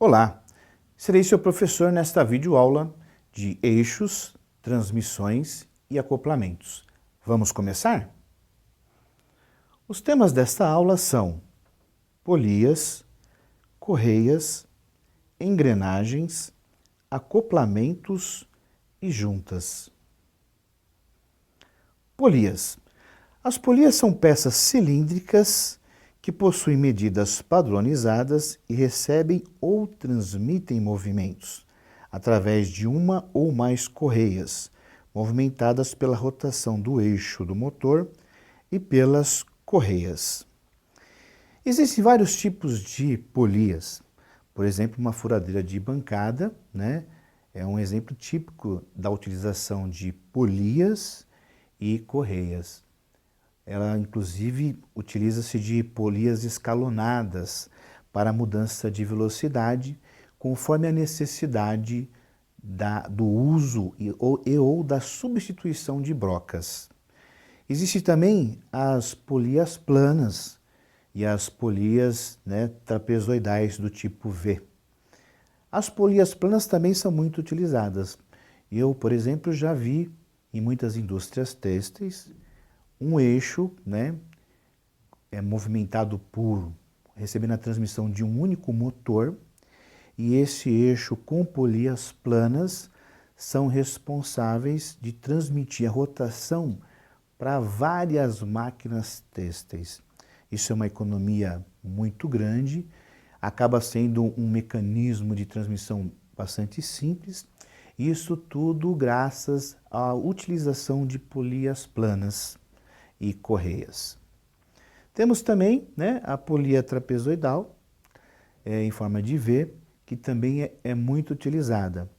Olá, serei seu professor nesta videoaula de eixos, transmissões e acoplamentos. Vamos começar? Os temas desta aula são polias, correias, engrenagens, acoplamentos e juntas. Polias. As polias são peças cilíndricas que possuem medidas padronizadas e recebem ou transmitem movimentos através de uma ou mais correias, movimentadas pela rotação do eixo do motor e pelas correias. Existem vários tipos de polias. Por exemplo, uma furadeira de bancada, é um exemplo típico da utilização de polias e correias. Ela, inclusive, utiliza-se de polias escalonadas para mudança de velocidade, conforme a necessidade do uso ou da substituição de brocas. Existem também as polias planas e as polias trapezoidais do tipo V. As polias planas também são muito utilizadas. Eu, por exemplo, já vi em muitas indústrias têxteis um eixo movimentado recebendo a transmissão de um único motor, e esse eixo com polias planas são responsáveis de transmitir a rotação para várias máquinas têxteis. Isso é uma economia muito grande, acaba sendo um mecanismo de transmissão bastante simples, isso tudo graças à utilização de polias planas e correias. Temos também a polia trapezoidal, em forma de V, que também é muito utilizada.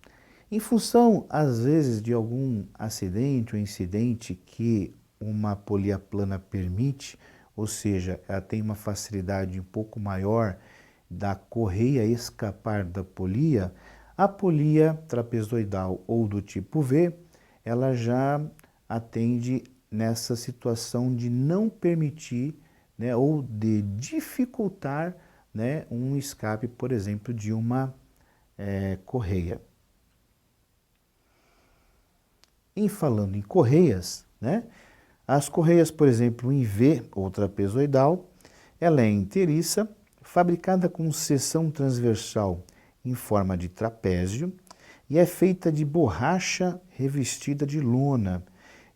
Em função, às vezes, de algum acidente ou incidente que uma polia plana permite, ou seja, ela tem uma facilidade um pouco maior da correia escapar da polia, a polia trapezoidal ou do tipo V, ela já atende nessa situação de não permitir ou de dificultar um escape, por exemplo, de uma correia. Falando em correias, as correias, por exemplo, em V ou trapezoidal, ela é inteiriça, fabricada com seção transversal em forma de trapézio e é feita de borracha revestida de lona,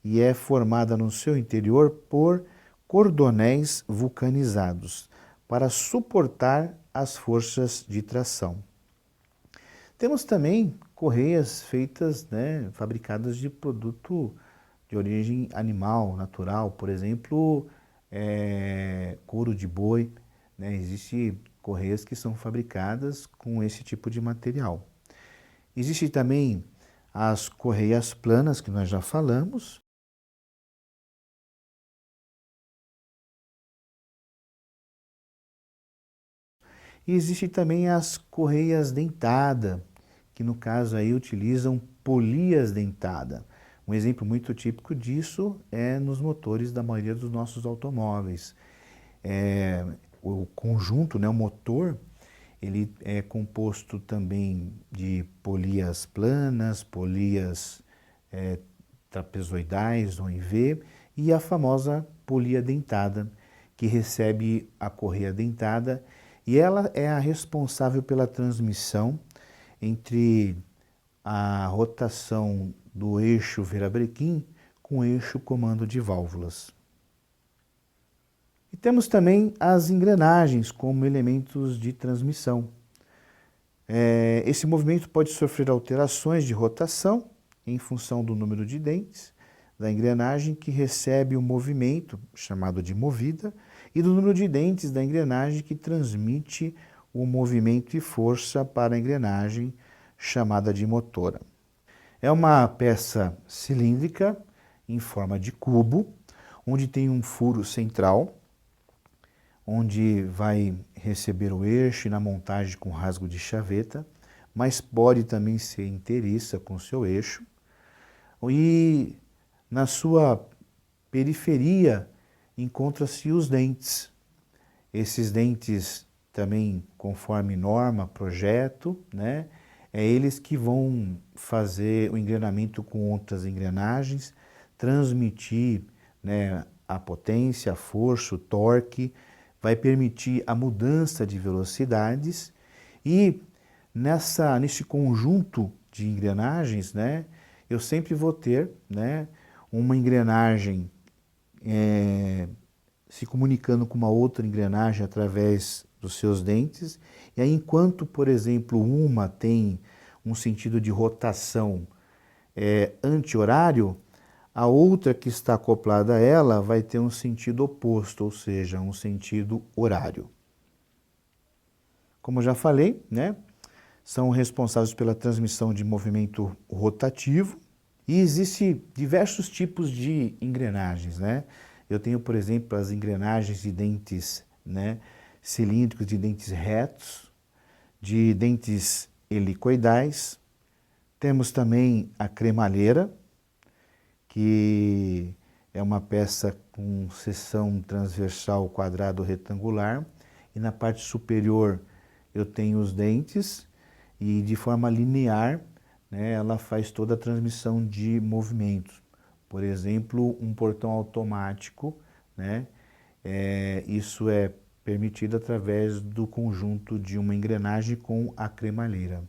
e é formada no seu interior por cordonéis vulcanizados para suportar as forças de tração. Temos também correias feitas, fabricadas de produto de origem animal, natural, por exemplo, couro de boi. Existem correias que são fabricadas com esse tipo de material. Existem também as correias planas, que nós já falamos. E existem também as correias dentadas, que no caso aí utilizam polias dentadas. Um exemplo muito típico disso é nos motores da maioria dos nossos automóveis. O conjunto, o motor, ele é composto também de polias planas, polias trapezoidais ou em V, e a famosa polia dentada, que recebe a correia dentada, e ela é a responsável pela transmissão entre a rotação do eixo virabrequim com o eixo comando de válvulas. E temos também as engrenagens como elementos de transmissão. Esse movimento pode sofrer alterações de rotação em função do número de dentes da engrenagem que recebe o movimento, chamado de movida, e do número de dentes da engrenagem que transmite o movimento e força para a engrenagem, chamada de motora. É uma peça cilíndrica em forma de cubo, onde tem um furo central, onde vai receber o eixo e na montagem com rasgo de chaveta, mas pode também ser inteiriça com seu eixo. E na sua periferia encontra-se os dentes. Esses dentes também conforme norma, projeto, né? É eles que vão fazer o engrenamento com outras engrenagens, transmitir, né, a potência, a força, o torque, vai permitir a mudança de velocidades e nesse conjunto de engrenagens, né, eu sempre vou ter, né, uma engrenagem se comunicando com uma outra engrenagem através dos seus dentes. E aí, enquanto, por exemplo, uma tem um sentido de rotação anti-horário, a outra que está acoplada a ela vai ter um sentido oposto, ou seja, um sentido horário. Como eu já falei, né, são responsáveis pela transmissão de movimento rotativo e existem diversos tipos de engrenagens, né? Eu tenho, por exemplo, as engrenagens de dentes, né, cilíndricos, de dentes retos, de dentes helicoidais. Temos também a cremalheira, que é uma peça com seção transversal quadrado retangular, e na parte superior eu tenho os dentes, e de forma linear, né, ela faz toda a transmissão de movimentos. Por exemplo, um portão automático, né, isso é permitido através do conjunto de uma engrenagem com a cremalheira.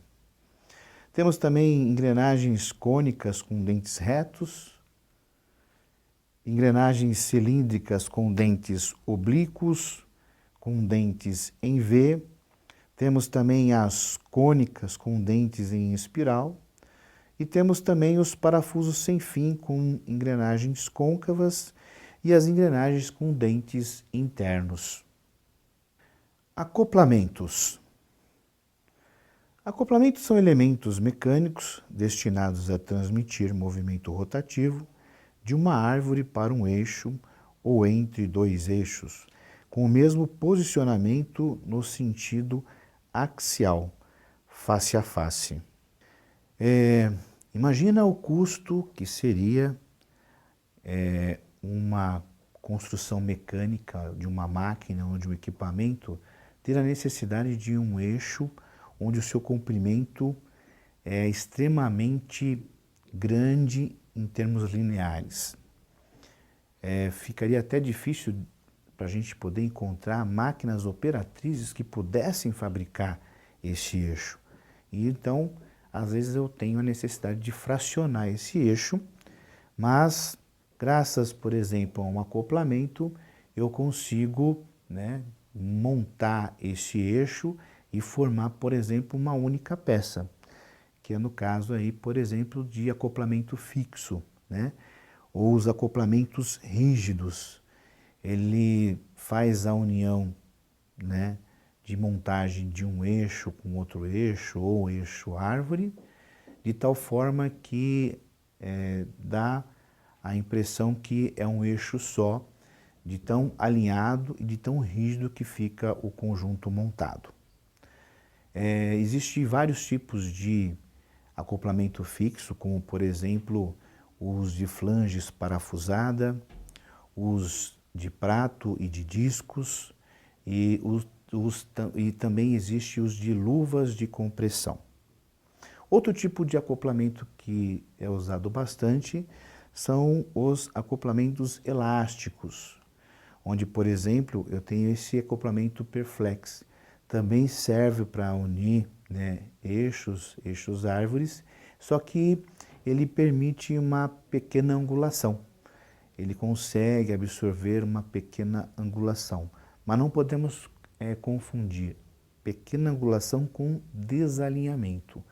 Temos também engrenagens cônicas com dentes retos, engrenagens cilíndricas com dentes oblíquos, com dentes em V. Temos também as cônicas com dentes em espiral. E temos também os parafusos sem fim com engrenagens côncavas e as engrenagens com dentes internos. Acoplamentos. Acoplamentos são elementos mecânicos destinados a transmitir movimento rotativo de uma árvore para um eixo ou entre dois eixos, com o mesmo posicionamento no sentido axial, face a face. Imagina o custo que seria uma construção mecânica de uma máquina ou de um equipamento ter a necessidade de um eixo onde o seu comprimento é extremamente grande em termos lineares. Ficaria até difícil para a gente poder encontrar máquinas operatrizes que pudessem fabricar esse eixo. E então, às vezes eu tenho a necessidade de fracionar esse eixo, mas graças, por exemplo, a um acoplamento, eu consigo, né, montar esse eixo e formar, por exemplo, uma única peça, que é no caso aí, por exemplo, de acoplamento fixo, né? Ou os acoplamentos rígidos. Ele faz a união, né, de montagem de um eixo com outro eixo ou eixo árvore, de tal forma que dá a impressão que é um eixo só, de tão alinhado e de tão rígido que fica o conjunto montado. Existem vários tipos de acoplamento fixo, como por exemplo os de flanges parafusada, os de prato e de discos e também existem os de luvas de compressão. Outro tipo de acoplamento que é usado bastante são os acoplamentos elásticos, onde, por exemplo, eu tenho esse acoplamento Perflex. Também serve para unir, né, eixos árvores, só que ele permite uma pequena angulação. Ele consegue absorver uma pequena angulação, mas não podemos confundir pequena angulação com desalinhamento.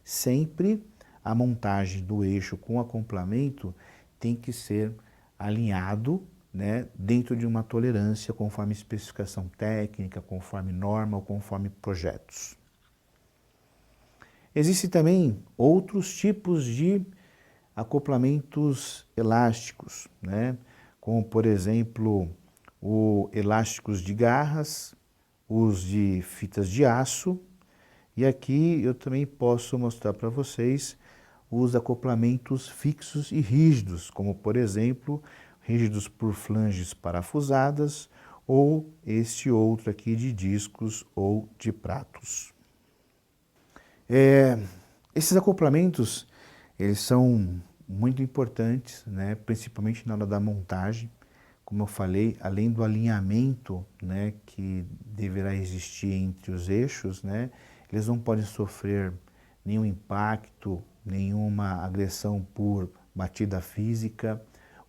Sempre a montagem do eixo com acoplamento tem que ser alinhado, né, dentro de uma tolerância conforme especificação técnica, conforme norma ou conforme projetos. Existem também outros tipos de acoplamentos elásticos, né, como por exemplo os elásticos de garras, os de fitas de aço, e aqui eu também posso mostrar para vocês os acoplamentos fixos e rígidos, como por exemplo rígidos por flanges parafusadas ou este outro aqui de discos ou de pratos. Esses acoplamentos, eles são muito importantes, né, principalmente na hora da montagem. Como eu falei, além do alinhamento, né, que deverá existir entre os eixos, né, eles não podem sofrer nenhum impacto, nenhuma agressão por batida física,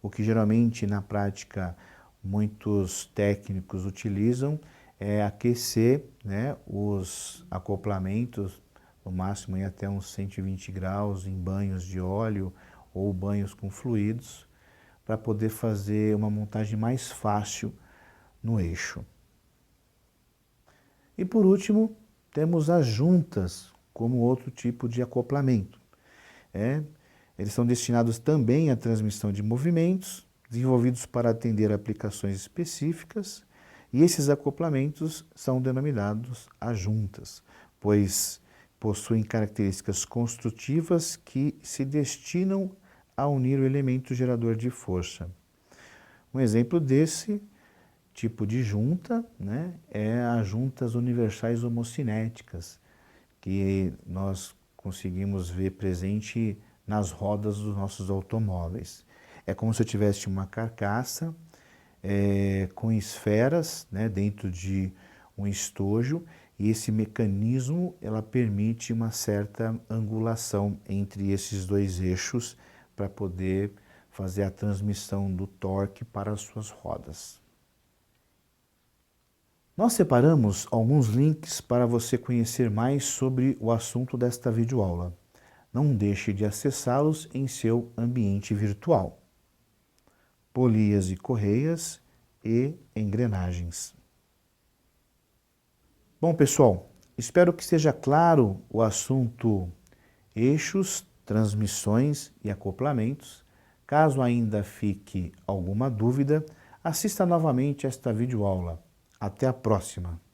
o que geralmente na prática muitos técnicos utilizam é aquecer, né, os acoplamentos, no máximo em até uns 120 graus, em banhos de óleo ou banhos com fluidos, para poder fazer uma montagem mais fácil no eixo. E por último, temos as juntas como outro tipo de acoplamento. Eles são destinados também à transmissão de movimentos, desenvolvidos para atender aplicações específicas, e esses acoplamentos são denominados as juntas, pois possuem características construtivas que se destinam a unir o elemento gerador de força. Um exemplo desse tipo de junta, né, é as juntas universais homocinéticas, que nós conseguimos ver presente nas rodas dos nossos automóveis. É como se eu tivesse uma carcaça com esferas, né, dentro de um estojo, e esse mecanismo ela permite uma certa angulação entre esses dois eixos para poder fazer a transmissão do torque para as suas rodas. Nós separamos alguns links para você conhecer mais sobre o assunto desta videoaula. Não deixe de acessá-los em seu ambiente virtual. Polias e correias e engrenagens. Bom, pessoal, espero que seja claro o assunto eixos, transmissões e acoplamentos. Caso ainda fique alguma dúvida, assista novamente esta videoaula. Até a próxima!